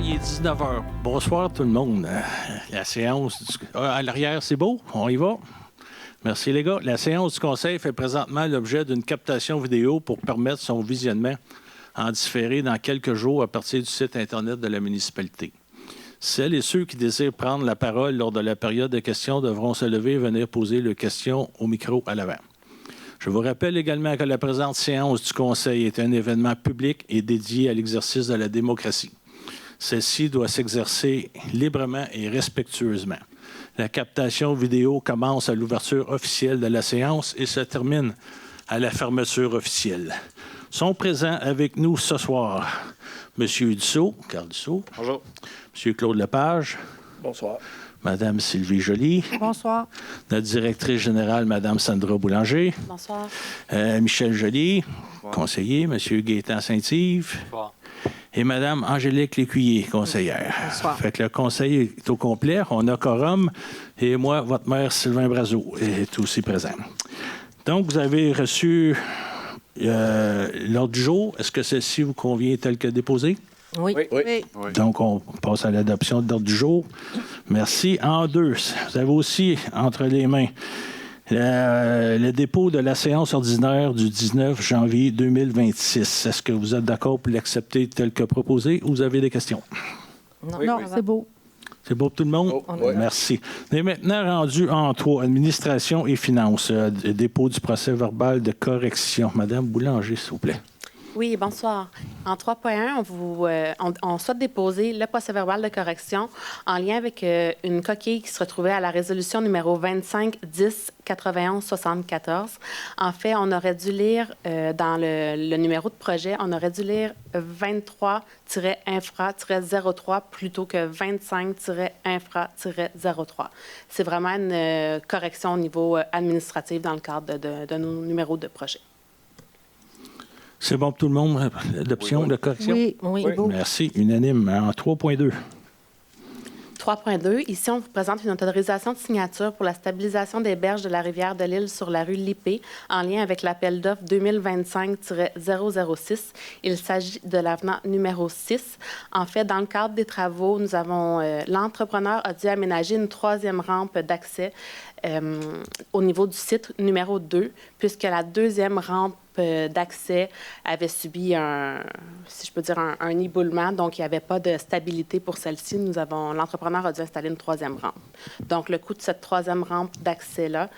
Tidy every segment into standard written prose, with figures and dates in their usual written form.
il est 19h. Bonsoir tout le monde. La séance à l'arrière, c'est beau? On y va? Merci les gars. La séance du Conseil fait présentement l'objet d'une captation vidéo pour permettre son visionnement en différé dans quelques jours à partir du site Internet de la municipalité. Celles et ceux qui désirent prendre la parole lors de la période de questions devront se lever et venir poser leurs questions au micro à l'avant. Je vous rappelle également que la présente séance du Conseil est un événement public et dédié à l'exercice de la démocratie. Celle-ci doit s'exercer librement et respectueusement. La captation vidéo commence à l'ouverture officielle de la séance et se termine à la fermeture officielle. Sont présents avec nous ce soir M. Dussault, Carl Dussault. Bonjour. M. Claude Lepage. Bonsoir. Mme Sylvie Joly. Bonsoir. Notre directrice générale, Mme Sandra Boulanger. Bonsoir. Michel Joly, Bonsoir. Conseiller. M. Gaétan Saint-Yves. Bonsoir. Et Mme Angélique Lécuyer, conseillère. Bonsoir. Fait que le conseil est au complet. On a quorum. Et moi, votre maire, Sylvain Brazeau, est aussi présent. Donc, vous avez reçu l'ordre du jour. Est-ce que celle-ci vous convient tel que déposé? Oui. Oui. Donc, on passe à l'adoption de l'ordre du jour. Merci. En deux, vous avez aussi entre les mains le dépôt de la séance ordinaire du 19 janvier 2026. Est-ce que vous êtes d'accord pour l'accepter tel que proposé ou vous avez des questions? Non, c'est beau. C'est beau pour tout le monde? Oui. Merci. On est maintenant rendu en 3, administration et finances. Dépôt du procès verbal de correction. Madame Boulanger, s'il vous plaît. Oui, bonsoir. En 3.1, on souhaite déposer le procès-verbal de correction en lien avec une coquille qui se retrouvait à la résolution numéro 25-10-91-74. En fait, on aurait dû lire dans le numéro de projet, on aurait dû lire 23-infra-03 plutôt que 25-infra-03. C'est vraiment une correction au niveau administratif dans le cadre de nos numéros de projet. C'est bon pour tout le monde, l'adoption de correction? Oui. Beau. Merci. Unanime. En 3.2. 3.2. Ici, on vous présente une autorisation de signature pour la stabilisation des berges de la rivière de l'Île sur la rue Lippé en lien avec l'appel d'offres 2025-006. Il s'agit de l'avenant numéro 6. En fait, dans le cadre des travaux, nous avons l'entrepreneur a dû aménager une troisième rampe d'accès au niveau du site numéro 2, puisque la deuxième rampe d'accès avait subi un éboulement, donc il n'y avait pas de stabilité pour celle-ci. L'entrepreneur a dû installer une troisième rampe. Donc, le coût de cette troisième rampe d'accès-là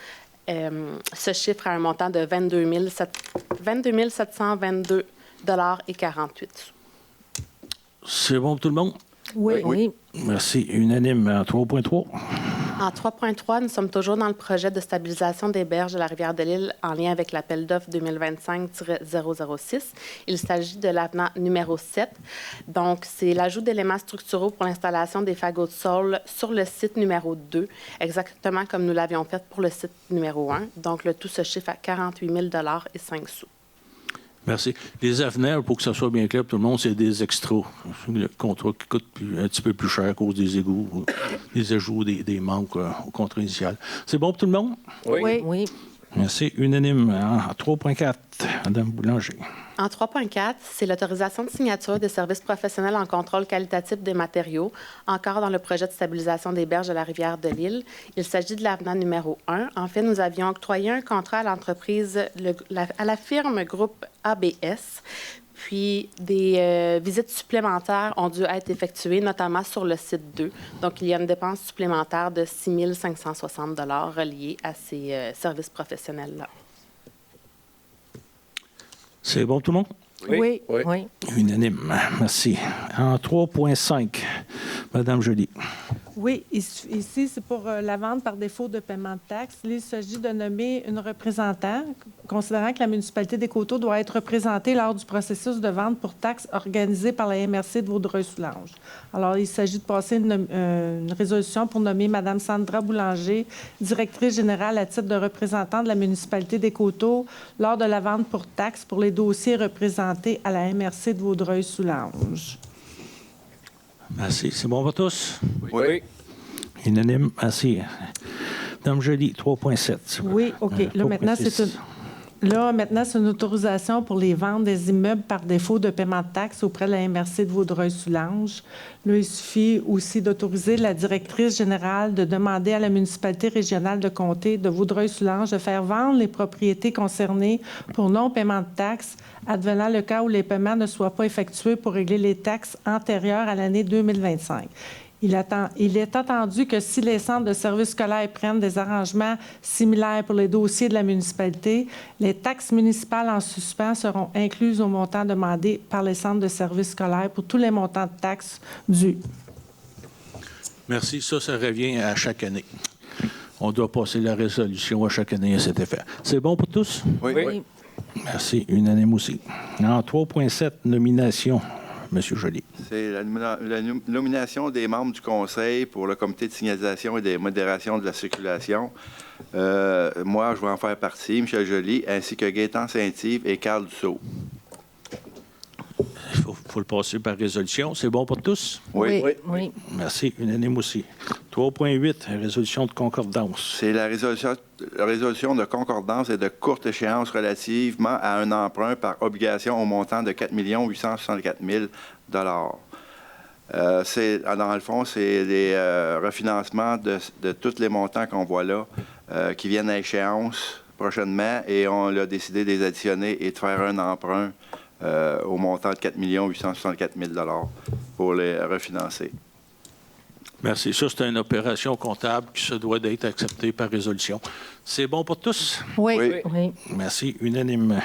se chiffre à un montant de 22 722,48 $. C'est bon pour tout le monde? Oui. Merci. Unanime. En 3.3. En 3.3, nous sommes toujours dans le projet de stabilisation des berges de la rivière de l'Île en lien avec l'appel d'offres 2025-006. Il s'agit de l'avenant numéro 7. Donc, c'est l'ajout d'éléments structuraux pour l'installation des fagots de sol sur le site numéro 2, exactement comme nous l'avions fait pour le site numéro 1. Donc, le tout se chiffre à 48 000,05 $. Merci. Les avenants, pour que ça soit bien clair pour tout le monde, c'est des extras. Le contrat qui coûte un petit peu plus cher à cause des égouts, des ajouts, des manques au contrat initial. C'est bon pour tout le monde? Oui. Merci. Unanime. En 3.4, Mme Boulanger. En 3.4, c'est l'autorisation de signature des services professionnels en contrôle qualitatif des matériaux, encore dans le projet de stabilisation des berges de la rivière de l'Île. Il s'agit de l'avenant numéro 1. En fait, nous avions octroyé un contrat à l'entreprise, à la firme groupe ABS, puis des visites supplémentaires ont dû être effectuées, notamment sur le site 2. Donc, il y a une dépense supplémentaire de 6 560 $ reliée à ces services professionnels-là. C'est bon tout le monde? Oui. Unanime. Merci. En 3.5, Mme Joly. Oui, ici, c'est pour la vente par défaut de paiement de taxes. Il s'agit de nommer une représentante, considérant que la municipalité des Coteaux doit être représentée lors du processus de vente pour taxes organisé par la MRC de Vaudreuil-Soulanges. Alors, il s'agit de passer une résolution pour nommer Mme Sandra Boulanger, directrice générale à titre de représentante de la municipalité des Coteaux lors de la vente pour taxes pour les dossiers représentés à la MRC de Vaudreuil-Soulanges. Merci. C'est bon pour tous? Oui. Unanime. Merci. Mme Joly, 3.7. Oui, OK. Là, maintenant, c'est Là, maintenant, c'est une autorisation pour les ventes des immeubles par défaut de paiement de taxes auprès de la MRC de Vaudreuil-Soulanges. Là, il suffit aussi d'autoriser la directrice générale de demander à la municipalité régionale de comté de Vaudreuil-Soulanges de faire vendre les propriétés concernées pour non-paiement de taxes, advenant le cas où les paiements ne soient pas effectués pour régler les taxes antérieures à l'année 2025. Il est attendu que si les centres de services scolaires prennent des arrangements similaires pour les dossiers de la municipalité, les taxes municipales en suspens seront incluses au montant demandé par les centres de services scolaires pour tous les montants de taxes dus. Merci. Ça revient à chaque année. On doit passer la résolution à chaque année à cet effet. C'est bon pour tous? Oui. Merci. Unanime aussi. En 3.7, nomination. Monsieur Joly. C'est la nomination des membres du Conseil pour le comité de signalisation et de modération de la circulation. Moi, je vais en faire partie, Michel Joly, ainsi que Gaétan Saint-Yves et Carl Dussault. Il faut le passer par résolution. C'est bon pour tous? Oui. Merci. Unanime aussi. 3.8, résolution de concordance. C'est la résolution de concordance et de courte échéance relativement à un emprunt par obligation au montant de 4 864 000 $. Dans le fond, c'est des refinancements de tous les montants qu'on voit là qui viennent à échéance prochainement et on a décidé de les additionner et de faire un emprunt au montant de 4 864 000 $ pour les refinancer. Merci. Ça, c'est une opération comptable qui se doit d'être acceptée par résolution. C'est bon pour tous? Oui. Merci. Unanime.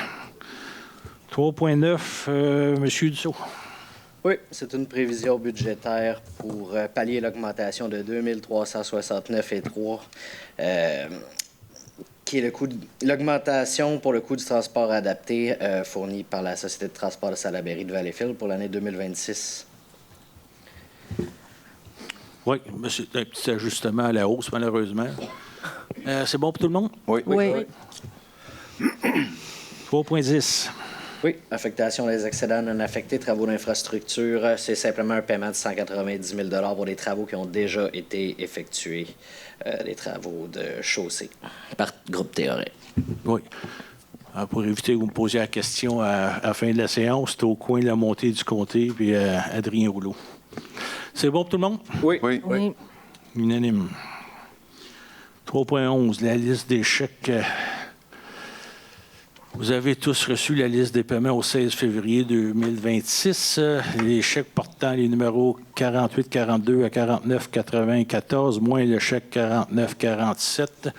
3.9, Monsieur Dussault. Oui, c'est une prévision budgétaire pour pallier l'augmentation de 2 369,3 qui est l'augmentation pour le coût du transport adapté fourni par la Société de transport de Salaberry de Valleyfield pour l'année 2026. Oui, mais c'est un petit ajustement à la hausse, malheureusement. C'est bon pour tout le monde? Oui. 3.10. Oui, affectation des excédents non affectés, travaux d'infrastructure, c'est simplement un paiement de 190 000 $ pour des travaux qui ont déjà été effectués, des travaux de chaussée par groupe Théoret. Oui. Pour éviter que vous me posiez la question à la fin de la séance, c'est au coin de la montée du comté, puis Adrien Rouleau. C'est bon pour tout le monde? Oui. Unanime. 3.11, la liste des chèques. Vous avez tous reçu la liste des paiements au 16 février 2026. Les chèques portant les numéros 48-42 à 49-94, moins le chèque 49-47,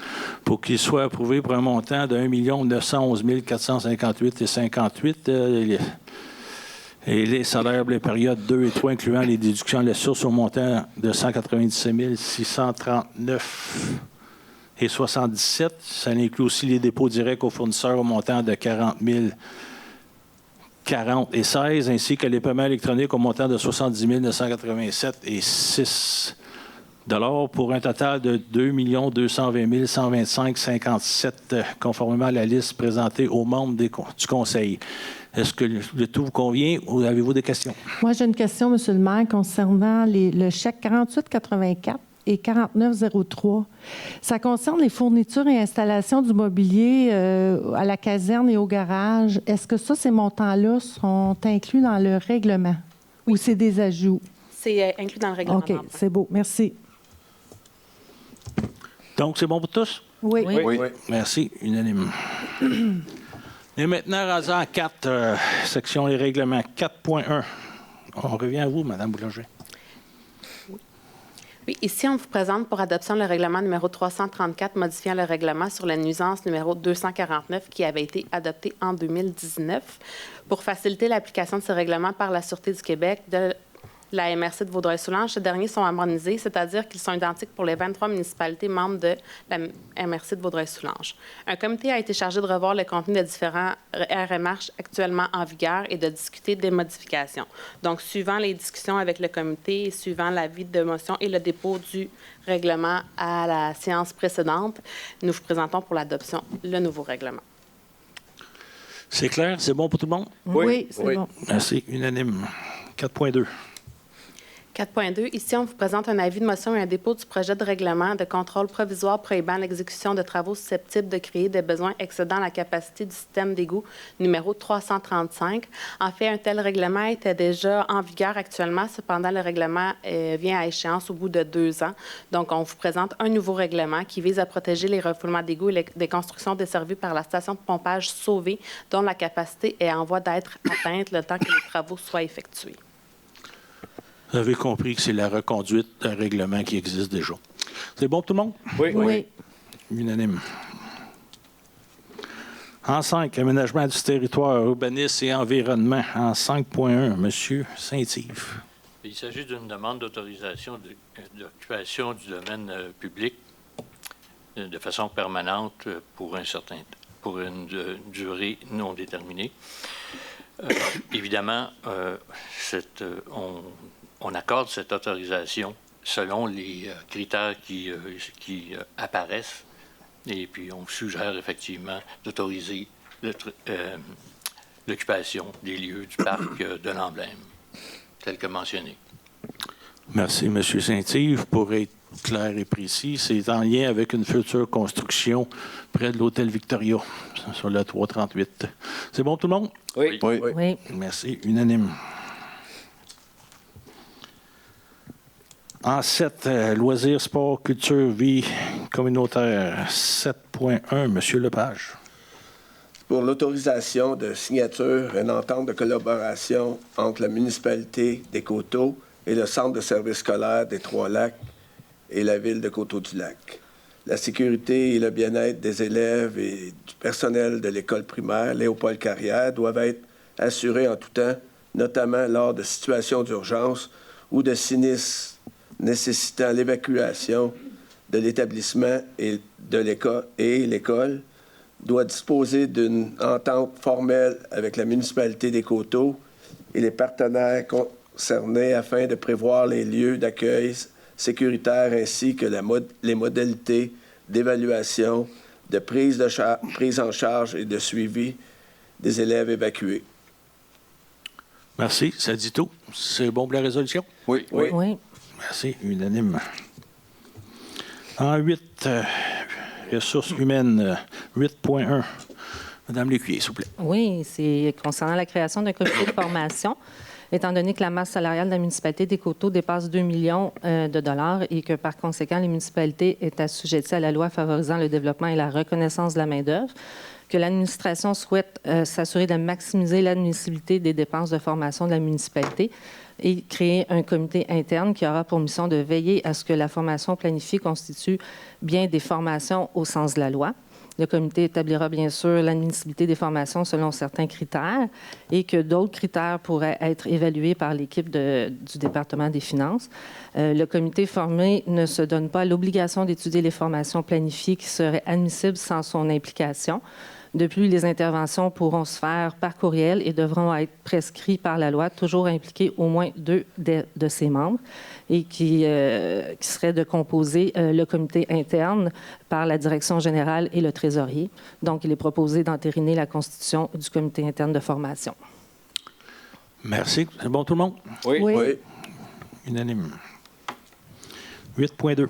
pour qu'ils soient approuvés pour un montant de 1 911 458,58 et les salaires pour les périodes 2 et 3, incluant les déductions de la source au montant de 197 639,77. Ça inclut aussi les dépôts directs aux fournisseurs au montant de 40 040,16, ainsi que les paiements électroniques au montant de 70 987,6 $ pour un total de 2 220 125,57 conformément à la liste présentée aux membres du Conseil. Est-ce que le tout vous convient ou avez-vous des questions? Moi, j'ai une question, M. le maire, concernant le chèque 4884 et 4903. Ça concerne les fournitures et installations du mobilier à la caserne et au garage. Est-ce que ces montants-là sont inclus dans le règlement ou c'est des ajouts? C'est inclus dans le règlement. OK, c'est beau. Merci. Donc, c'est bon pour tous? Oui. Merci. Unanime. Et maintenant, rendu en 4, section des règlements 4.1. On revient à vous, Mme Boulanger. Oui, ici, on vous présente pour adoption le règlement numéro 334 modifiant le règlement sur la nuisance numéro 249 qui avait été adopté en 2019 pour faciliter l'application de ce règlement par la Sûreté du Québec de la MRC de Vaudreuil-Soulanges. Ces derniers sont harmonisés, c'est-à-dire qu'ils sont identiques pour les 23 municipalités membres de la MRC de Vaudreuil-Soulanges. Un comité a été chargé de revoir le contenu des différents RMH actuellement en vigueur et de discuter des modifications. Donc, suivant les discussions avec le comité et suivant l'avis de motion et le dépôt du règlement à la séance précédente, nous vous présentons pour l'adoption le nouveau règlement. C'est clair? C'est bon pour tout le monde? Oui, c'est bon. Merci. Unanime. 4.2. 4.2. Ici, on vous présente un avis de motion et un dépôt du projet de règlement de contrôle provisoire prohibant l'exécution de travaux susceptibles de créer des besoins excédant la capacité du système d'égout numéro 335. En fait, un tel règlement était déjà en vigueur actuellement. Cependant, le règlement vient à échéance au bout de 2 ans. Donc, on vous présente un nouveau règlement qui vise à protéger les refoulements d'égouts et des constructions desservies par la station de pompage Sauvé, dont la capacité est en voie d'être atteinte le temps que les travaux soient effectués. Vous avez compris que c'est la reconduite d'un règlement qui existe déjà. C'est bon pour tout le monde? Oui. Oui. Unanime. En 5, aménagement du territoire, urbanisme et environnement. En 5.1, M. Saint-Yves. Il s'agit d'une demande d'autorisation d'occupation du domaine public de façon permanente pour une durée non déterminée. Évidemment, on accorde cette autorisation selon les critères qui apparaissent, et puis on suggère effectivement d'autoriser l'occupation des lieux du parc de l'Emblème, tel que mentionné. Merci, M. Saint-Yves. Pour être clair et précis, c'est en lien avec une future construction près de l'hôtel Victoria, sur le 338. C'est bon tout le monde? Oui. Oui. Merci. Unanime. En 7, loisirs, sport, culture, vie communautaire. 7.1, M. Lepage. Pour l'autorisation de signature, une entente de collaboration entre la municipalité des Coteaux et le centre de services scolaires des Trois-Lacs et la ville de Coteaux-du-Lac. La sécurité et le bien-être des élèves et du personnel de l'école primaire Léopold Carrière doivent être assurés en tout temps, notamment lors de situations d'urgence ou de sinistres nécessitant l'évacuation de l'établissement et de l'école. Et l'école doit disposer d'une entente formelle avec la municipalité des Coteaux et les partenaires concernés afin de prévoir les lieux d'accueil sécuritaires ainsi que les modalités d'évaluation, de prise en charge et de suivi des élèves évacués. Merci. Ça dit tout. C'est bon pour la résolution? Oui. Oui. Merci. Unanime. En 8, ressources humaines, 8.1. Madame Lécuyer, s'il vous plaît. Oui, c'est concernant la création d'un comité de formation. Étant donné que la masse salariale de la municipalité des Coteaux dépasse 2 millions de dollars et que, par conséquent, les municipalités est assujetties à la loi favorisant le développement et la reconnaissance de la main-d'œuvre, que l'administration souhaite s'assurer de maximiser l'admissibilité des dépenses de formation de la municipalité et créer un comité interne qui aura pour mission de veiller à ce que la formation planifiée constitue bien des formations au sens de la loi. Le comité établira bien sûr l'admissibilité des formations selon certains critères et que d'autres critères pourraient être évalués par l'équipe du département des finances. Le comité formé ne se donne pas l'obligation d'étudier les formations planifiées qui seraient admissibles sans son implication. De plus, les interventions pourront se faire par courriel et devront être prescrites par la loi, toujours impliquer au moins 2 de ses membres et qui serait de composer le comité interne par la direction générale et le trésorier. Donc, il est proposé d'entériner la constitution du comité interne de formation. Merci. C'est bon tout le monde? Oui. Unanime. 8.2.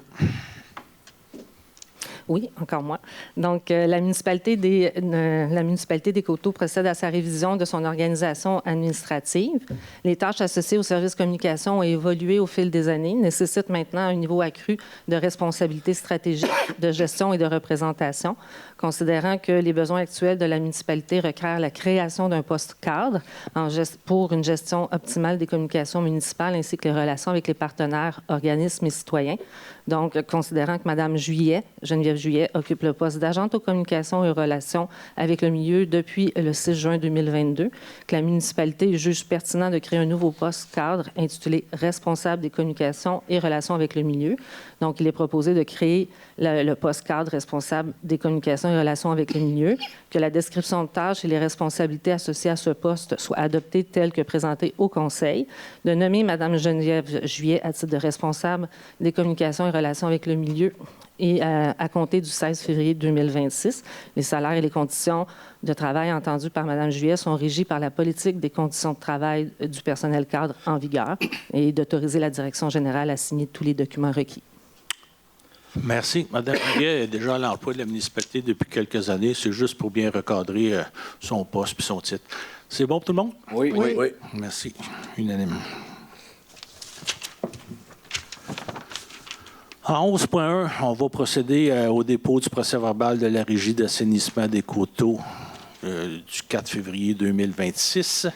Oui, encore moi. Donc, la municipalité des Coteaux procède à sa révision de son organisation administrative. Les tâches associées au service communication ont évolué au fil des années, nécessitent maintenant un niveau accru de responsabilité stratégique, de gestion et de représentation, considérant que les besoins actuels de la municipalité requièrent la création d'un poste cadre pour une gestion optimale des communications municipales ainsi que les relations avec les partenaires, organismes et citoyens. Donc, considérant que Mme Geneviève Juillet, occupe le poste d'agente aux communications et aux relations avec le milieu depuis le 6 juin 2022, que la municipalité juge pertinent de créer un nouveau poste cadre intitulé « Responsable des communications et relations avec le milieu ». Donc, il est proposé de créer le poste cadre responsable des communications et relations avec le milieu, que la description de tâches et les responsabilités associées à ce poste soient adoptées telles que présentées au Conseil, de nommer Mme Geneviève Juillet à titre de responsable des communications et relations avec le milieu et à compter du 16 février 2026. Les salaires et les conditions de travail entendues par Mme Juillet sont régis par la politique des conditions de travail du personnel cadre en vigueur et d'autoriser la direction générale à signer tous les documents requis. Merci. Mme Juillet est déjà à l'emploi de la municipalité depuis quelques années. C'est juste pour bien recadrer son poste et son titre. C'est bon pour tout le monde? Oui. Merci. Unanime. En 11.1, on va procéder au dépôt du procès-verbal de la Régie d'assainissement des Coteaux du 4 février 2026.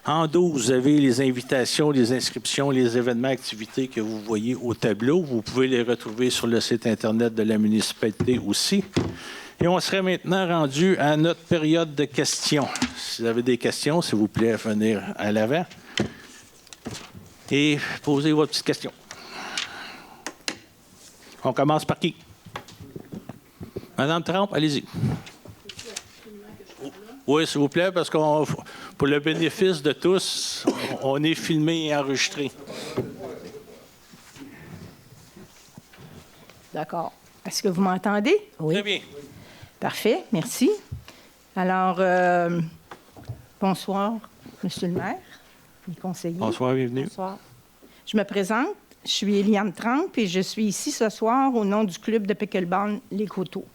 En 12, vous avez les invitations, les inscriptions, les événements, activités que vous voyez au tableau. Vous pouvez les retrouver sur le site Internet de la municipalité aussi. Et on serait maintenant rendu à notre période de questions. Si vous avez des questions, s'il vous plaît, venir à l'avant et posez votre petite question. On commence par qui? Madame Trempe, allez-y. Oui, s'il vous plaît, parce que pour le bénéfice de tous, on est filmé et enregistré. D'accord. Est-ce que vous m'entendez? Oui. Très bien. Parfait, merci. Alors, bonsoir, Monsieur le maire, les conseillers. Bonsoir, bienvenue. Bonsoir. Je me présente, je suis Eliane Trempe et je suis ici ce soir au nom du club de pickleball Les Coteaux.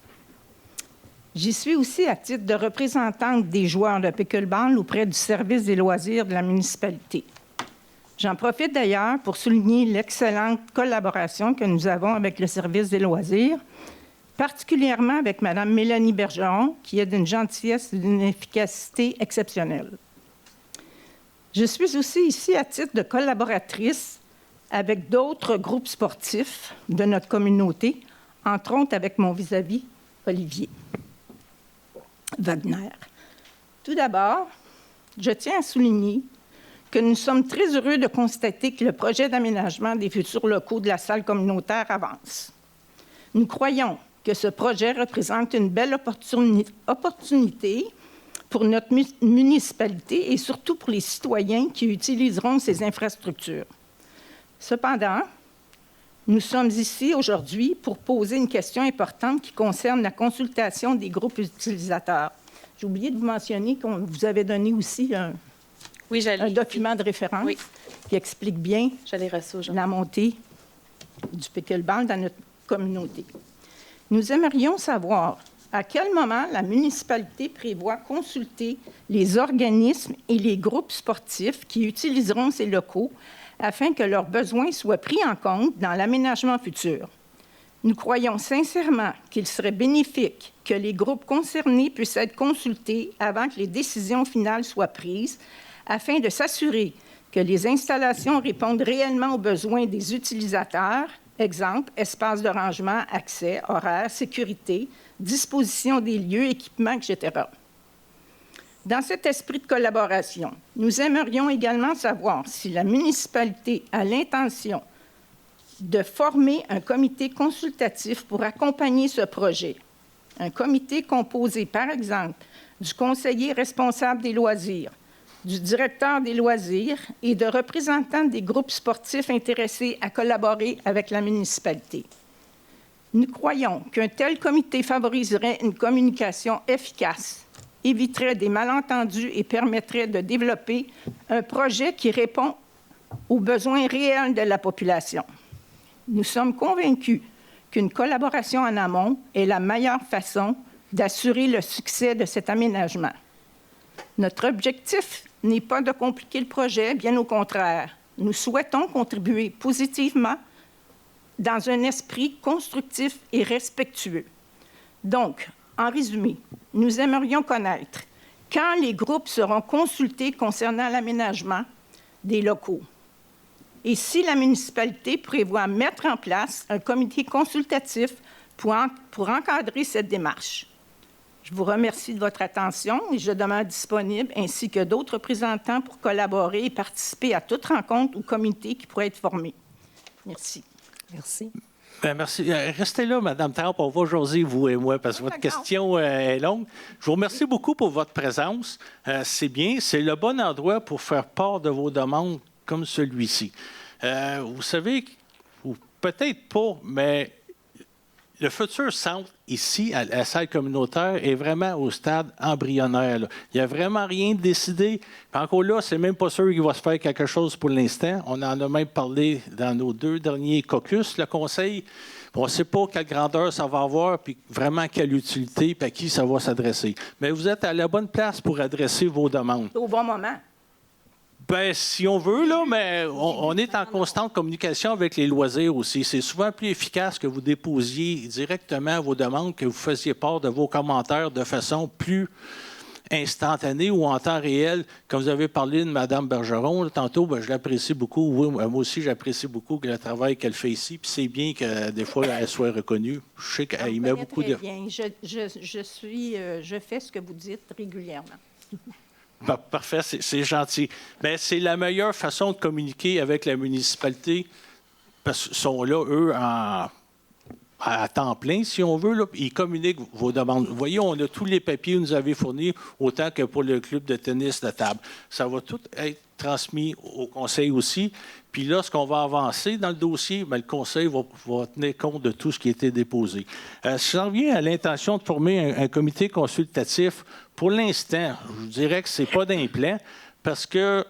J'y suis aussi à titre de représentante des joueurs de pickleball auprès du service des loisirs de la municipalité. J'en profite d'ailleurs pour souligner l'excellente collaboration que nous avons avec le service des loisirs, particulièrement avec Mme Mélanie Bergeron, qui est d'une gentillesse et d'une efficacité exceptionnelle. Je suis aussi ici à titre de collaboratrice avec d'autres groupes sportifs de notre communauté, entre autres avec mon vis-à-vis, Olivier Wagner. Tout d'abord, je tiens à souligner que nous sommes très heureux de constater que le projet d'aménagement des futurs locaux de la salle communautaire avance. Nous croyons que ce projet représente une belle opportunité pour notre municipalité et surtout pour les citoyens qui utiliseront ces infrastructures. Cependant, nous sommes ici aujourd'hui pour poser une question importante qui concerne la consultation des groupes utilisateurs. J'ai oublié de vous mentionner qu'on vous avait donné aussi un document de référence qui explique bien la montée du pickleball dans notre communauté. Nous aimerions savoir à quel moment la municipalité prévoit consulter les organismes et les groupes sportifs qui utiliseront ces locaux afin que leurs besoins soient pris en compte dans l'aménagement futur. Nous croyons sincèrement qu'il serait bénéfique que les groupes concernés puissent être consultés avant que les décisions finales soient prises afin de s'assurer que les installations répondent réellement aux besoins des utilisateurs, exemple, espace de rangement, accès, horaire, sécurité, disposition des lieux, équipements, etc. Dans cet esprit de collaboration, nous aimerions également savoir si la municipalité a l'intention de former un comité consultatif pour accompagner ce projet. Un comité composé, par exemple, du conseiller responsable des loisirs, du directeur des loisirs et de représentants des groupes sportifs intéressés à collaborer avec la municipalité. Nous croyons qu'un tel comité favoriserait une communication efficace, éviterait des malentendus et permettrait de développer un projet qui répond aux besoins réels de la population. Nous sommes convaincus qu'une collaboration en amont est la meilleure façon d'assurer le succès de cet aménagement. Notre objectif n'est pas de compliquer le projet, bien au contraire. Nous souhaitons contribuer positivement dans un esprit constructif et respectueux. Donc, en résumé, nous aimerions connaître quand les groupes seront consultés concernant l'aménagement des locaux et si la municipalité prévoit mettre en place un comité consultatif pour encadrer cette démarche. Je vous remercie de votre attention et je demeure disponible, ainsi que d'autres représentants, pour collaborer et participer à toute rencontre ou comité qui pourrait être formé. Merci. Merci. Bien, merci. Restez là, Mme Trempe. On va jaser, vous et moi, parce que votre question est longue. Je vous remercie beaucoup pour votre présence. C'est bien. C'est le bon endroit pour faire part de vos demandes comme celui-ci. Vous savez, ou peut-être pas, mais le futur centre, ici, à la salle communautaire, est vraiment au stade embryonnaire. Là. Il n'y a vraiment rien de décidé. Puis encore là, c'est même pas sûr qu'il va se faire quelque chose pour l'instant. On en a même parlé dans nos 2 derniers caucus, le conseil. On ne sait pas quelle grandeur ça va avoir, puis vraiment quelle utilité, puis à qui ça va s'adresser. Mais vous êtes à la bonne place pour adresser vos demandes. Au bon moment. Bien, si on veut, là, mais on est en constante communication avec les loisirs aussi. C'est souvent plus efficace que vous déposiez directement vos demandes, que vous fassiez part de vos commentaires de façon plus instantanée ou en temps réel. Comme vous avez parlé de Mme Bergeron, là, tantôt, bien, je l'apprécie beaucoup. Oui, moi aussi, j'apprécie beaucoup le travail qu'elle fait ici. Puis c'est bien que des fois, elle soit reconnue. Je sais qu'elle y met beaucoup de... Bien. Je fais ce que vous dites régulièrement. Parfait, c'est gentil. Bien, c'est la meilleure façon de communiquer avec la municipalité parce qu'ils sont là, eux, à temps plein, si on veut. Là, ils communiquent vos demandes. Vous voyez, on a tous les papiers que vous nous avez fournis, autant que pour le club de tennis de table. Ça va tout être transmis au conseil aussi. Puis lorsqu'on va avancer dans le dossier, bien, le conseil va tenir compte de tout ce qui a été déposé. Si j'en reviens à l'intention de former un comité consultatif, pour l'instant, je vous dirais que ce n'est pas d'un plan parce que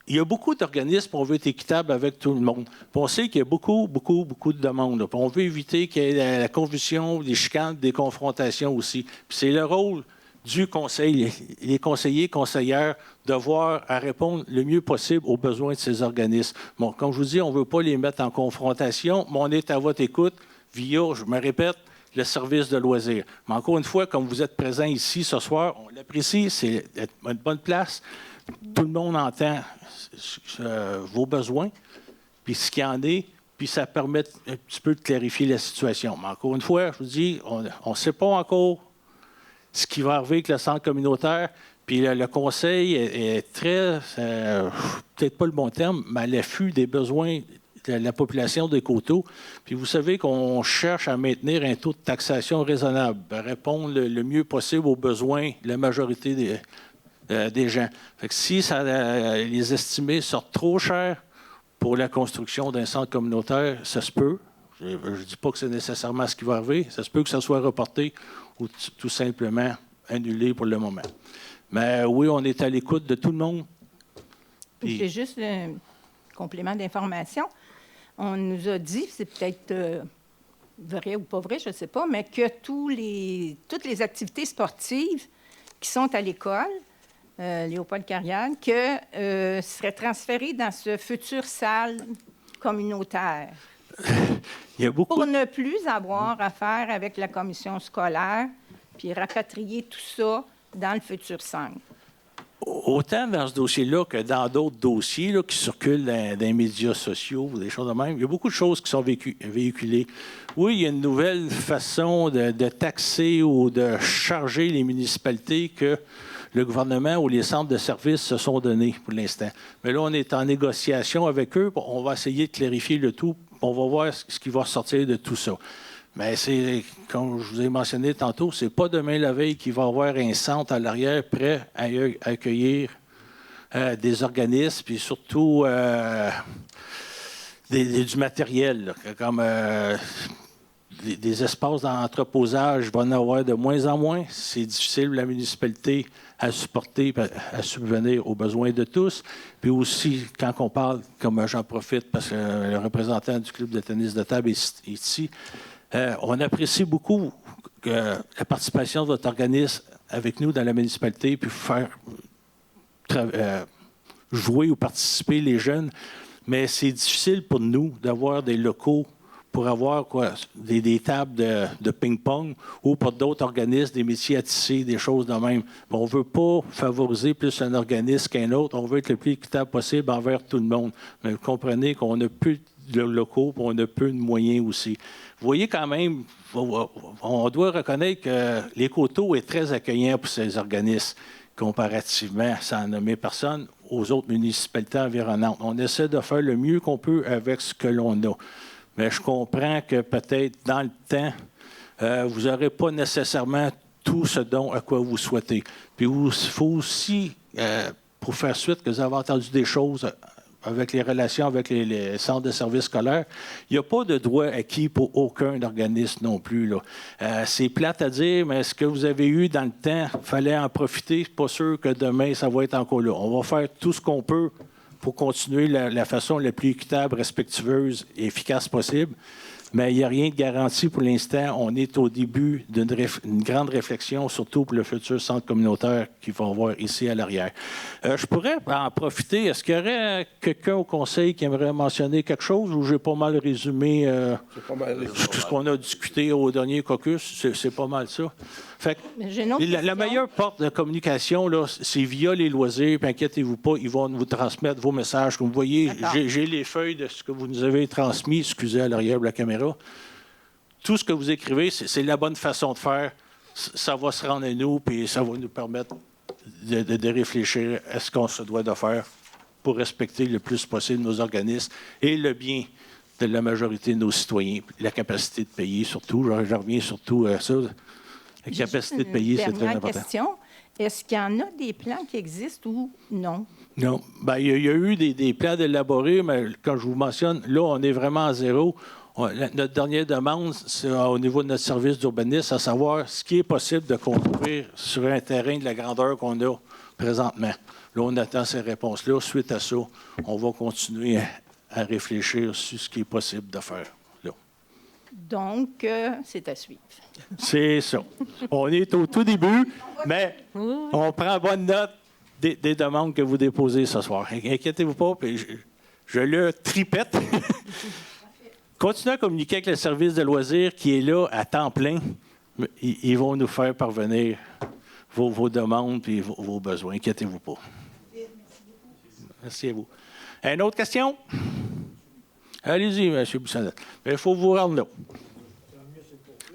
il y a beaucoup d'organismes, on veut être équitable avec tout le monde. Puis on sait qu'il y a beaucoup de demandes. Puis on veut éviter qu'il y ait la confusion, des chicanes, des confrontations aussi. Puis c'est le rôle du conseil, les conseillers, conseillères, de voir à répondre le mieux possible aux besoins de ces organismes. Bon, comme je vous dis, on ne veut pas les mettre en confrontation, mais on est à votre écoute via, je me répète, le service de loisirs. Mais encore une fois, comme vous êtes présents ici ce soir, on l'apprécie, c'est une bonne place. Tout le monde entend vos besoins, puis ce qu'il y en est, puis ça permet un petit peu de clarifier la situation. Mais encore une fois, je vous dis, on ne sait pas encore ce qui va arriver avec le centre communautaire, puis le conseil est très, peut-être pas le bon terme, mais à l'affût des besoins de la population des Coteaux. Puis vous savez qu'on cherche à maintenir un taux de taxation raisonnable, répondre le mieux possible aux besoins de la majorité des gens. Fait que si les estimés sortent trop chers pour la construction d'un centre communautaire, ça se peut. Je ne dis pas que c'est nécessairement ce qui va arriver. Ça se peut que ça soit reporté ou tout simplement annulé pour le moment. Mais oui, on est à l'écoute de tout le monde. Puis... C'est juste un complément d'information. On nous a dit, c'est peut-être vrai ou pas vrai, je ne sais pas, mais que toutes les activités sportives qui sont à l'école, Léopold Carrière, seraient transférées dans ce futur salle communautaire. Il y a beaucoup... Pour ne plus avoir à faire avec la commission scolaire, puis rapatrier tout ça dans le futur centre. Autant dans ce dossier-là que dans d'autres dossiers là, qui circulent dans les médias sociaux, des choses de même, il y a beaucoup de choses qui sont véhiculées. Oui, il y a une nouvelle façon de taxer ou de charger les municipalités que le gouvernement ou les centres de services se sont donnés pour l'instant. Mais là, on est en négociation avec eux. On va essayer de clarifier le tout. On va voir ce qui va ressortir de tout ça. Mais c'est, comme je vous ai mentionné tantôt, c'est pas demain la veille qu'il va y avoir un centre à l'arrière prêt à accueillir des organismes, puis surtout du matériel, là, comme des espaces d'entreposage. Il va en avoir de moins en moins. C'est difficile pour la municipalité à supporter, à subvenir aux besoins de tous. Puis aussi, quand on parle, comme j'en profite parce que le représentant du club de tennis de table est ici, on apprécie beaucoup la participation de votre organisme avec nous dans la municipalité, puis faire jouer ou participer les jeunes. Mais c'est difficile pour nous d'avoir des locaux pour avoir des tables de ping-pong ou pour d'autres organismes, des métiers à tisser, des choses de même. On ne veut pas favoriser plus un organisme qu'un autre. On veut être le plus équitable possible envers tout le monde. Mais vous comprenez qu'on a peu de locaux et on a peu de moyens aussi. Vous voyez quand même, on doit reconnaître que les Coteaux est très accueillant pour ces organismes comparativement, sans nommer personne, aux autres municipalités environnantes. On essaie de faire le mieux qu'on peut avec ce que l'on a. Mais je comprends que peut-être dans le temps, vous n'aurez pas nécessairement tout ce dont à quoi vous souhaitez. Puis il faut aussi, pour faire suite, que vous avez entendu des choses avec les relations avec les centres de services scolaires, il n'y a pas de droit acquis pour aucun organisme non plus, là. C'est plate à dire, mais ce que vous avez eu dans le temps, il fallait en profiter. C'est pas sûr que demain, ça va être encore là. On va faire tout ce qu'on peut pour continuer la façon la plus équitable, respectueuse et efficace possible. Mais il n'y a rien de garanti pour l'instant. On est au début d'une grande réflexion, surtout pour le futur centre communautaire qu'il va y avoir ici à l'arrière. Je pourrais en profiter. Est-ce qu'il y aurait quelqu'un au conseil qui aimerait mentionner quelque chose ou j'ai pas mal résumé, ce qu'on a discuté au dernier caucus? C'est pas mal ça. Fait que la meilleure porte de communication, là, c'est via les loisirs. Puis inquiétez-vous pas, ils vont vous transmettre vos messages. Comme vous voyez, j'ai les feuilles de ce que vous nous avez transmis. Excusez à l'arrière de la caméra. Tout ce que vous écrivez, c'est la bonne façon de faire. Ça va se rendre à nous, puis ça va nous permettre de réfléchir à ce qu'on se doit de faire pour respecter le plus possible nos organismes et le bien de la majorité de nos citoyens, la capacité de payer surtout. Je reviens surtout à ça. La capacité de payer, c'est très important. Question. Est-ce qu'il y en a des plans qui existent ou non? Non. Bien, il y a eu des plans élaborés, mais quand je vous mentionne, là, on est vraiment à zéro. Notre dernière demande, c'est au niveau de notre service d'urbanisme, à savoir ce qui est possible de construire sur un terrain de la grandeur qu'on a présentement. Là, on attend ces réponses-là. Suite à ça, on va continuer à réfléchir sur ce qui est possible de faire. Là. Donc, c'est à suivre. C'est ça. On est au tout début, mais on prend bonne note des demandes que vous déposez ce soir. Inquiétez-vous pas, puis je le tripette. Continuez à communiquer avec le service de loisirs qui est là à temps plein. Ils vont nous faire parvenir vos demandes et vos besoins. Inquiétez-vous pas. Merci à vous. Une autre question? Allez-y, M. Bissonnette. Il faut vous rendre là.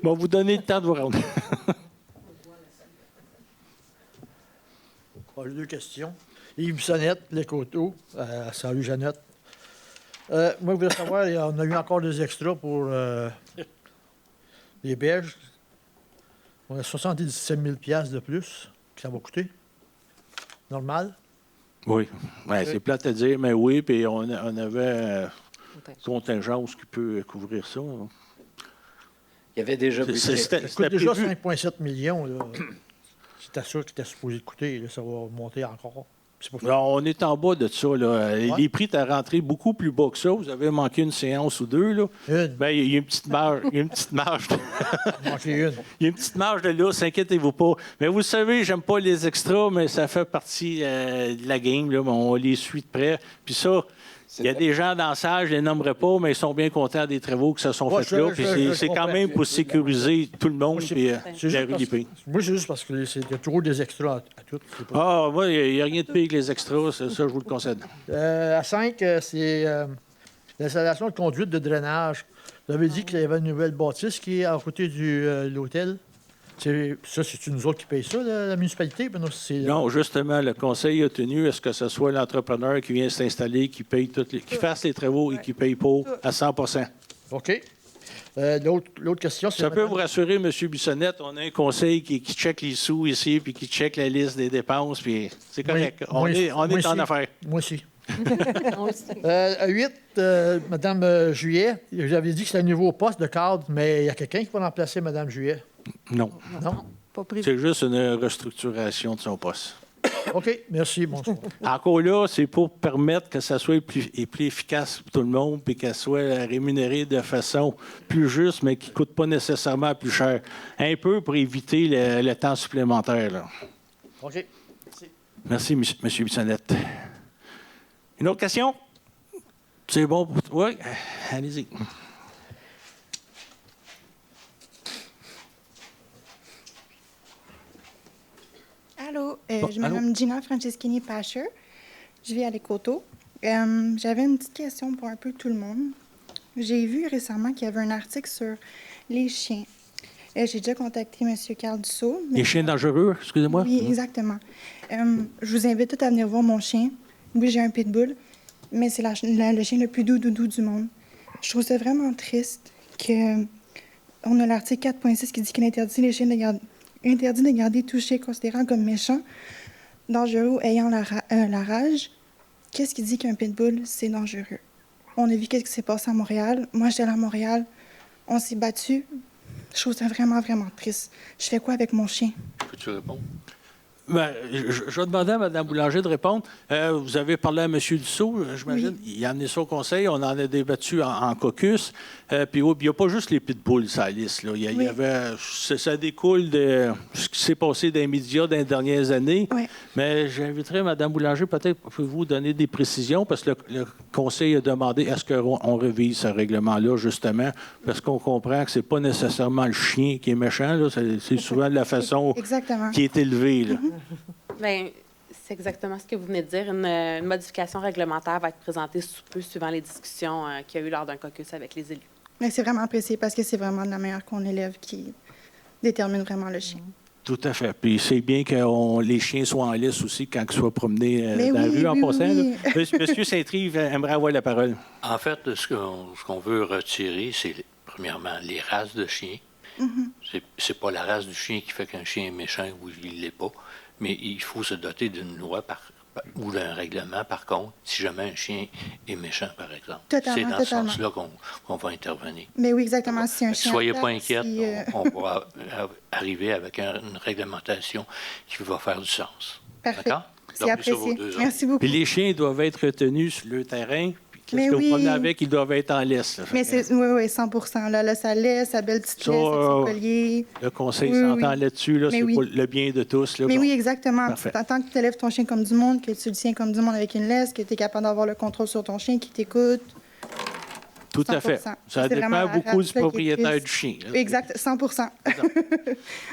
Je vais vous donner le temps de vous rendre. J'ai deux questions. Yves Bissonnette, Les Coteaux, à Saint-Louis-Jeannette. Moi, je voudrais savoir, on a eu encore des extras pour les berges. On a 77 000 $ de plus que ça va coûter. Normal? Oui. Ouais, c'est plate à dire, mais oui. Puis on avait contingence qui peut couvrir ça. Hein. Il y avait déjà... Ça coûte déjà 5,7 millions. C'était ça qui était supposé coûter. Là, ça va monter encore. Non, on est en bas de ça. Là. Ouais. Les prix étaient rentrés beaucoup plus bas que ça. Vous avez manqué une séance ou deux. Là. Ben, il y a une petite marge. Il y a une petite marge. Il y a une petite marge de là, inquiétez-vous pas. Mais vous savez, j'aime pas les extras, mais ça fait partie de la game. Là. On les suit de près. Puis ça, il y a des gens dans la salle, je ne les nommerai pas, mais ils sont bien contents des travaux qui se sont faits là. Puis c'est quand même pour sécuriser tout le monde. Puis la rue des Pays. Moi, c'est juste parce qu'il y a toujours des extras à tout. Ah, moi, il n'y a rien de pire que les extras. Ça, je vous le concède. À 5, c'est l'installation de conduite de drainage. Vous avez dit qu'il y avait une nouvelle bâtisse qui est à côté de l'hôtel. C'est nous autres qui payons ça, la municipalité? Non, justement, le conseil a tenu à ce que ce soit l'entrepreneur qui vient s'installer, qui paye qui fasse les travaux et qui paye pour à 100 %. OK. L'autre question, c'est... Ça peut vous rassurer, M. Bissonnette, on a un conseil qui check les sous ici, puis qui check la liste des dépenses, puis c'est correct. On est en affaires. Moi aussi. À 8, Mme Juillet, j'avais dit que c'était un nouveau poste de cadre, mais il y a quelqu'un qui va remplacer Mme Juillet. Non. Non? C'est juste une restructuration de son poste. OK, merci. Bonsoir. Encore là, c'est pour permettre que ça soit plus efficace pour tout le monde puis qu'elle soit rémunérée de façon plus juste, mais qui ne coûte pas nécessairement plus cher. Un peu pour éviter le temps supplémentaire. Là. OK. Merci, M. Bissonnette. Une autre question? C'est bon pour toi? Oui, allez-y. Allô, je m'appelle Gina Franceschini-Pacher. Je vis à Les Coteaux. J'avais une petite question pour un peu tout le monde. J'ai vu récemment qu'il y avait un article sur les chiens. J'ai déjà contacté M. Carl Dussault. Les chiens dangereux, excusez-moi? Oui, exactement. Je vous invite tous à venir voir mon chien. Oui, j'ai un pitbull, mais c'est le chien le plus doux du monde. Je trouve ça vraiment triste qu'on a l'article 4.6 qui dit qu'il interdit les chiens de garder tout chien considérant comme méchant, dangereux, ayant la rage. qu'est-ce qui dit qu'un pitbull, c'est dangereux? On a vu qu'est-ce qui s'est passé à Montréal. Moi, j'étais là à Montréal. On s'est battus. Je trouve ça vraiment, vraiment triste. Je fais quoi avec mon chien? Peux-tu répondre? Ben, je vais demander à Mme Boulanger de répondre. Vous avez parlé à M. Dussault, j'imagine. Oui. Il a amené ça au conseil. On en a débattu en caucus. Puis il n'y a pas juste les pitbulls sur la liste. Là. Il y avait, ça découle de ce qui s'est passé dans les médias dans les dernières années. Oui. Mais j'inviterais Mme Boulanger, peut-être pouvez-vous donner des précisions, parce que le conseil a demandé est-ce qu'on révise ce règlement-là, justement, parce qu'on comprend que ce n'est pas nécessairement le chien qui est méchant. Là. C'est souvent de la façon Exactement. qui est élevée. Là. Bien, c'est exactement ce que vous venez de dire. Une modification réglementaire va être présentée sous peu, suivant les discussions qu'il y a eu lors d'un caucus avec les élus. Mais c'est vraiment apprécié parce que c'est vraiment de la meilleure qu'on élève qui détermine vraiment le chien. Tout à fait. Puis c'est bien que les chiens soient en lice aussi quand ils soient promenés dans la rue en passant. oui. Monsieur Saint-Rive aimerait avoir la parole. En fait, ce qu'on veut retirer, c'est premièrement les races de chiens. C'est pas la race du chien qui fait qu'un chien est méchant ou il ne l'est pas, mais il faut se doter d'une loi ou d'un règlement, par contre, si jamais un chien est méchant, par exemple. C'est dans ce sens-là qu'on va intervenir. Mais oui, exactement. Si un chien Soyez attaque, pas inquiètes, si, on pourra arriver avec une réglementation qui va faire du sens. Parfait. D'accord? C'est apprécié. Merci beaucoup. Puis les chiens doivent être retenus sur le terrain. Puis Mais qu'est-ce que oui. vous prenez avec, ils doivent être en laisse. Là. Mais c'est, oui, 100 là, ça laisse, sa belle petite Ça, laisse, avec son collier. Le conseil Oui, s'entend oui. là-dessus. Là, Mais c'est oui. pour le bien de tous. Là, Mais bon. oui, exactement. Parfait. Tant que tu élèves ton chien comme du monde, que tu le tiens comme du monde avec une laisse, que tu es capable d'avoir le contrôle sur ton chien, qui t'écoute. Tout à fait. 100%. Ça C'est dépend vraiment la beaucoup race, du là, qui est propriétaire triste. du chien. là. Exact, 100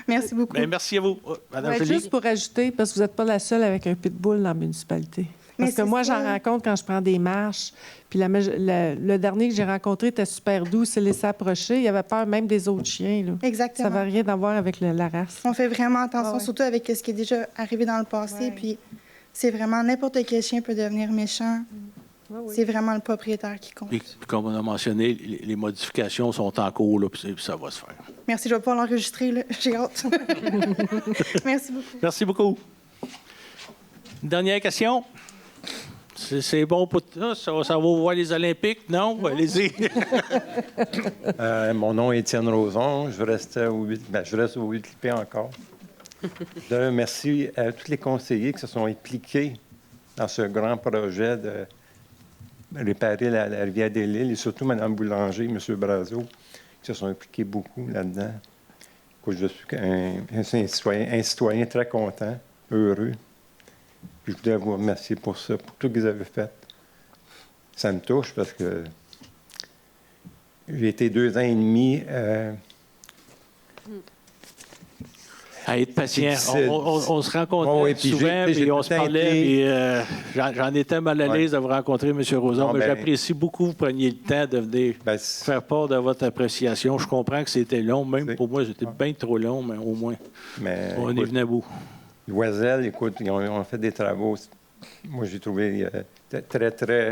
Merci beaucoup. Bien, merci à vous. Madame Ouais, Joly. juste pour ajouter, parce que vous n'êtes pas la seule avec un pitbull dans la municipalité. Mais Parce que c'est moi, ça. j'en rencontre quand je prends des marches. Puis le dernier que j'ai rencontré était super doux, s'est laissé approcher. Il avait peur même des autres chiens. Là. Exactement. Ça n'avait rien à voir avec la race. On fait vraiment attention, Ah ouais. surtout avec ce qui est déjà arrivé dans le passé. Ouais. Puis c'est vraiment n'importe quel chien peut devenir méchant. C'est vraiment le propriétaire qui compte. Puis, comme on a mentionné, les modifications sont en cours, là, puis ça va se faire. Merci, je vais pouvoir l'enregistrer. Là. J'ai hâte. Merci beaucoup. Merci beaucoup. Une dernière question. C'est bon pour ça? Ça va voir les Olympiques? Non? Allez-y. Mon nom est Étienne Roson. Je reste au 8P encore. Merci à tous les conseillers qui se sont impliqués dans ce grand projet de réparer la rivière des Lilles, et surtout Mme Boulanger et M. Brazeau, qui se sont impliqués beaucoup là-dedans. Je suis un citoyen très content, heureux. Puis je voudrais vous remercier pour ça, pour tout ce que vous avez fait. Ça me touche parce que j'ai été 2 ans et demi À être patient. difficile. On se rencontrait Oh oui, puis souvent, j'ai puis on tout se le temps parlait. été- Puis, j'en étais mal à l'aise de vous rencontrer, M. Roson, Ah, mais ben- j'apprécie beaucoup que vous preniez le temps de venir faire part de votre appréciation. Je comprends que c'était long, même pour moi, c'était bien trop long, mais au moins, Mais, on est écoute, venu à bout. Loisel, écoute, ils ont fait des travaux, moi j'ai trouvé très, très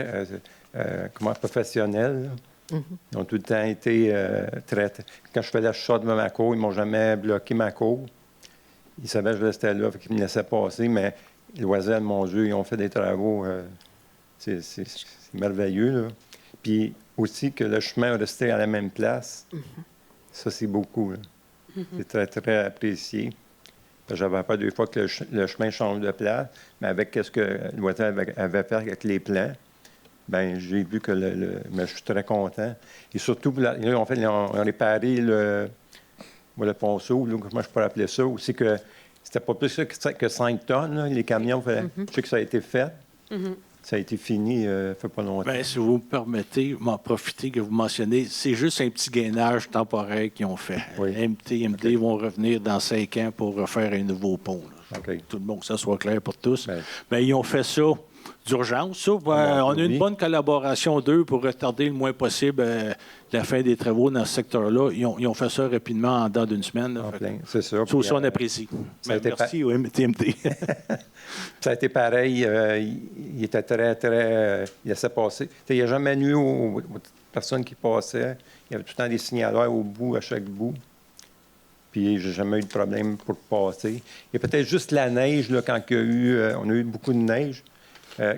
professionnels. Là. Ils ont tout le temps été Quand je faisais le devant ma cour, ils ne m'ont jamais bloqué ma cour. Ils savaient que je restais là, ils me laissaient passer, mais Loisel, mon Dieu, ils ont fait des travaux. C'est merveilleux. Là. Puis aussi que le chemin restait à la même place, ça c'est beaucoup. Là. C'est très, très apprécié. J'avais pas 2 fois que le chemin change de place, mais avec ce que Loisel avait fait avec les plans, ben j'ai vu que mais je suis très content. Et surtout, là, ils ont réparé le ponceau, là, comment je pourrais appeler ça, aussi que c'était pas plus que 5 tonnes, là, les camions. Je sais que ça a été fait. Ça a été fini il ne fait pas longtemps. Bien, si vous me permettez, m'en profiter que vous mentionnez, c'est juste un petit gainage temporaire qu'ils ont fait. MD vont revenir dans 5 ans pour refaire un nouveau pont. Tout le monde, que ça soit clair pour tous. Mais ils ont fait ça d'urgence. Ça. On a une bonne collaboration d'eux pour retarder le moins possible la fin des travaux dans ce secteur-là. Ils ont fait ça rapidement en dedans d'une semaine. C'est ça. Ça aussi, on apprécie. Merci au MTMT. Ça a été pareil. Il était très, très... il laissait passer. Il n'y a jamais nu aux personnes qui passaient. Il y avait tout le temps des signaleurs au bout, à chaque bout. Puis j'ai jamais eu de problème pour passer. Il y a peut-être juste la neige, là, quand il y a eu... on a eu beaucoup de neige.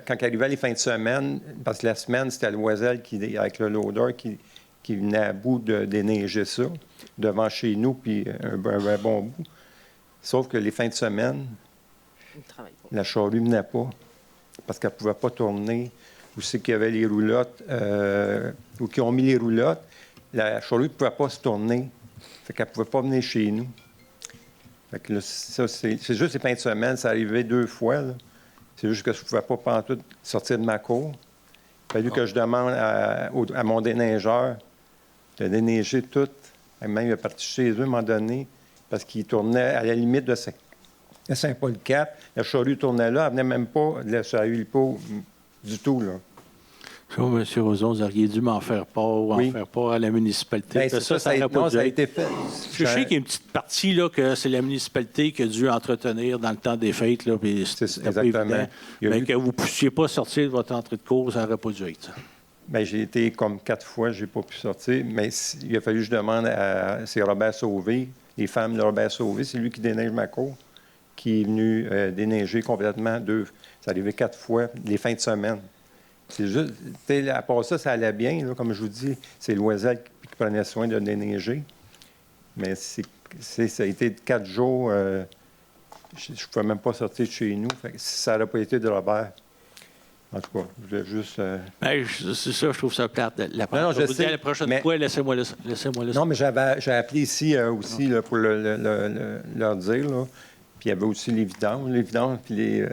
quand arrivait les fins de semaine, parce que la semaine, c'était Loisel avec le loader qui venait à bout de déneiger ça devant chez nous, puis un bon bout. Sauf que les fins de semaine, la charrue ne venait pas parce qu'elle ne pouvait pas tourner. Où c'est qu'il y avait les roulottes, ou qui ont mis les roulottes, la charrue ne pouvait pas se tourner. Fait qu'elle ne pouvait pas venir chez nous. Fait que là, ça, c'est juste les fins de semaine, ça arrivait 2 fois. Là. C'est juste que je ne pouvais pas pantoute sortir de ma cour. Il a fallu que je demande à mon déneigeur de déneiger tout. Même il est parti chez eux à un moment donné, parce qu'il tournait à la limite de Saint-Paul-Cap. La charrue tournait là, elle venait même pas de la charrue du tout, là. Ça, M. Roson, vous auriez dû m'en faire part ou en faire part à la municipalité. Bien, ça a été fait. Je sais qu'il y a une petite partie là, que c'est la municipalité qui a dû entretenir dans le temps des fêtes. Là, puis c'était pas évident. Mais que vous ne puissiez pas sortir de votre entrée de cours, ça n'aurait pas dû être ça. Bien, j'ai été comme 4 fois, je n'ai pas pu sortir. Mais il a fallu que je demande c'est Robert Sauvé, les femmes de Robert Sauvé, c'est lui qui déneige ma cour, qui est venu déneiger complètement. Ça arrivait 4 fois, les fins de semaine. C'est juste, à part ça, ça allait bien. Là, comme je vous dis, c'est Loisel qui prenait soin de déneiger. Mais ça a été 4 jours. Je ne pouvais même pas sortir de chez nous. Fait que ça n'aurait pas été de Robert. En tout cas, je voulais juste... c'est ça, je trouve ça plate. La prochaine fois, laissez-moi le Non, mais j'ai appelé ici aussi là, pour leur dire. Là. Puis il y avait aussi les vidanges, puis les...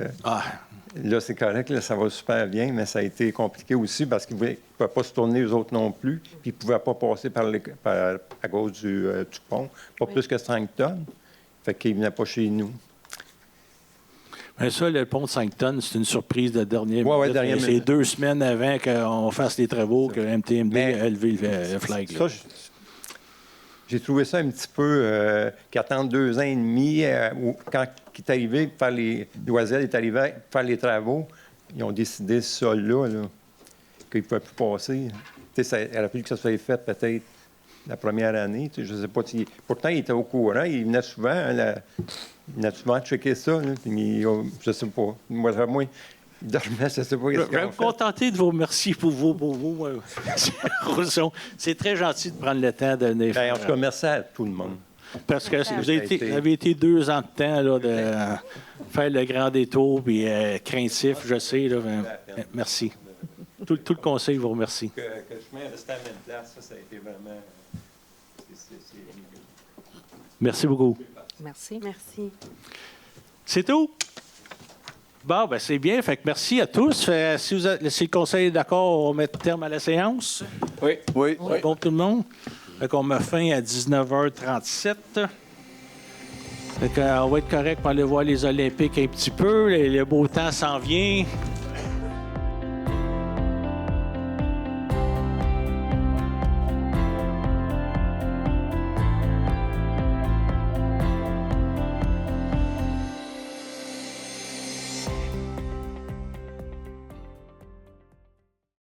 Là, c'est correct, là, ça va super bien, mais ça a été compliqué aussi parce qu'ils ne pouvaient pas se tourner eux autres non plus, puis ils ne pouvaient pas passer à cause du pont, pas plus que 5 tonnes. Fait qu'ils ne venaient pas chez nous. Mais ça, le pont de 5 tonnes, c'est une surprise de dernière minute. Ouais, c'est 2 semaines avant qu'on fasse les travaux que MTMD a levé le flag. Là. Ça, j'ai trouvé ça un petit peu... qu'attendre 2 ans et demi, quand il est arrivé, Loisel est arrivé faire les travaux, ils ont décidé ça là qu'il ne pouvait plus passer. Ça aurait fallu que ça soit fait peut-être la première année. Je ne sais pas. Pourtant, il était au courant, il venait souvent, il venait souvent checker ça. Là, puis, je ne sais pas. Moi, il dormait, je ne sais pas. Je vais me contenter de vous remercier pour vous. C'est très gentil de prendre le temps de venir faire. En tout cas, merci à tout le monde. Parce que vous avez été 2 ans de temps là, de faire le grand détour, puis craintif, je sais. Là, merci. Tout le conseil vous remercie. Que le chemin restait à la même place, ça a été vraiment... Merci beaucoup. Merci. C'est tout? Bon, ben c'est bien. Fait que merci à tous. Si le conseil est d'accord, on va mettre terme à la séance. Oui. C'est bon tout le monde? Fait qu'on met fin à 19h37. Fait qu'on va être correct pour aller voir les Olympiques un petit peu. Le beau temps s'en vient.